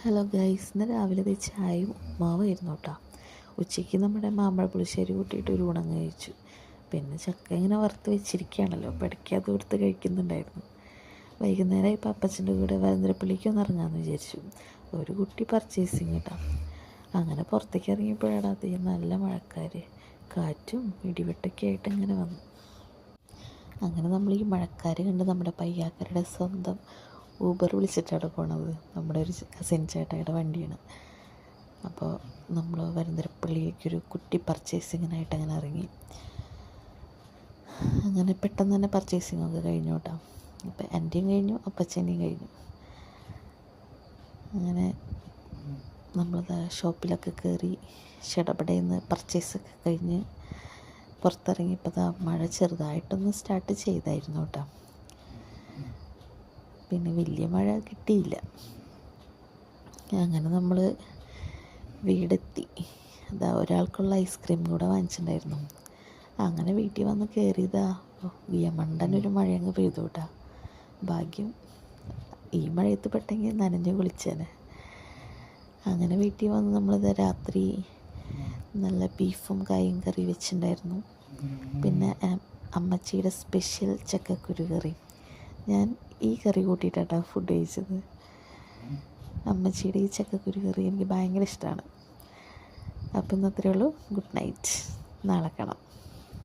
Hello guys, ഇന്ന് രാവിലെ ചായയും ഉപ്മാവായിരുന്നു കേട്ടോ. ഉച്ചയ്ക്ക് നമ്മുടെ മാമ്പഴ പുളിശ്ശേരി കൂട്ടിയിട്ട് ഒരു ഊണം കഴിച്ചു. പിന്നെ ചക്ക ഇങ്ങനെ വറുത്ത് വെച്ചിരിക്കുകയാണല്ലോ, അപ്പോൾ ഇടയ്ക്ക് അത് കൊടുത്ത് കഴിക്കുന്നുണ്ടായിരുന്നു. വൈകുന്നേരം ഇപ്പോൾ അപ്പച്ചൻ്റെ കൂടെ വരന്തരപ്പള്ളിക്ക് ഒന്ന് ഇറങ്ങാമെന്ന് വിചാരിച്ചു. ഒരു കുട്ടി പർച്ചേസിങ് കേട്ടോ. അങ്ങനെ പുറത്തേക്ക് ഇറങ്ങിയപ്പോഴാണ് അധികം നല്ല മഴക്കാർ, കാറ്റും ഇടിവെട്ടൊക്കെ ആയിട്ട് ഇങ്ങനെ വന്നു. അങ്ങനെ നമ്മൾ ഈ മഴക്കാർ കണ്ട് നമ്മുടെ പയ്യാക്കരുടെ സ്വന്തം ഊബർ വിളിച്ചിട്ടാണ് പോണത്. നമ്മുടെ ഒരു കസിൻ ചേട്ടായുടെ വണ്ടിയാണ്. അപ്പോൾ നമ്മൾ വരന്തരപ്പള്ളിയിലേക്കൊരു കുട്ടി പർച്ചേസിങ്ങിനായിട്ട് അങ്ങനെ ഇറങ്ങി. അങ്ങനെ പെട്ടെന്ന് തന്നെ പർച്ചേസിങ്ങൊക്കെ കഴിഞ്ഞു കേട്ടോ. അപ്പോൾ എൻ്റെയും കഴിഞ്ഞു, അപ്പച്ചൻ്റെയും കഴിഞ്ഞു. അങ്ങനെ നമ്മളത് ഷോപ്പിലൊക്കെ കയറി ഷടപടയെന്ന് പർച്ചേസൊക്കെ കഴിഞ്ഞ് പുറത്തിറങ്ങിയപ്പോൾ മഴ ചെറുതായിട്ടൊന്ന് സ്റ്റാർട്ട് ചെയ്തായിരുന്നു കേട്ടോ. പിന്നെ വലിയ മഴ കിട്ടിയില്ല. അങ്ങനെ നമ്മൾ വീടെത്തി. ഒരാൾക്കുള്ള ഐസ്ക്രീം കൂടെ വാങ്ങിച്ചിട്ടുണ്ടായിരുന്നു. അങ്ങനെ വീട്ടിൽ വന്ന് കയറിയതാ വിയമണ്ടനൊരു മഴയങ്ങ് പെയ്തു കേട്ടാ. ഭാഗ്യം ഈ മഴയത്ത് പെട്ടെങ്കിൽ നനഞ്ഞ് കുളിച്ചേനെ. അങ്ങനെ വീട്ടിൽ വന്ന് നമ്മളിത് രാത്രി നല്ല ബീഫും കായും കറി വെച്ചിട്ടുണ്ടായിരുന്നു. പിന്നെ അമ്മച്ചിയുടെ സ്പെഷ്യൽ ചക്കക്കുരു കറി. ഞാൻ ഈ കറി കൂട്ടിയിട്ടാണ് ഫുഡ് കഴിച്ചത്. അമ്മച്ചിയുടെ ഈ ചക്കക്കുരു കറി എനിക്ക് ഭയങ്കര ഇഷ്ടമാണ്. അപ്പം ഇന്നത്രയേ ഉള്ളൂ. Good night. നാളെ കാണാം.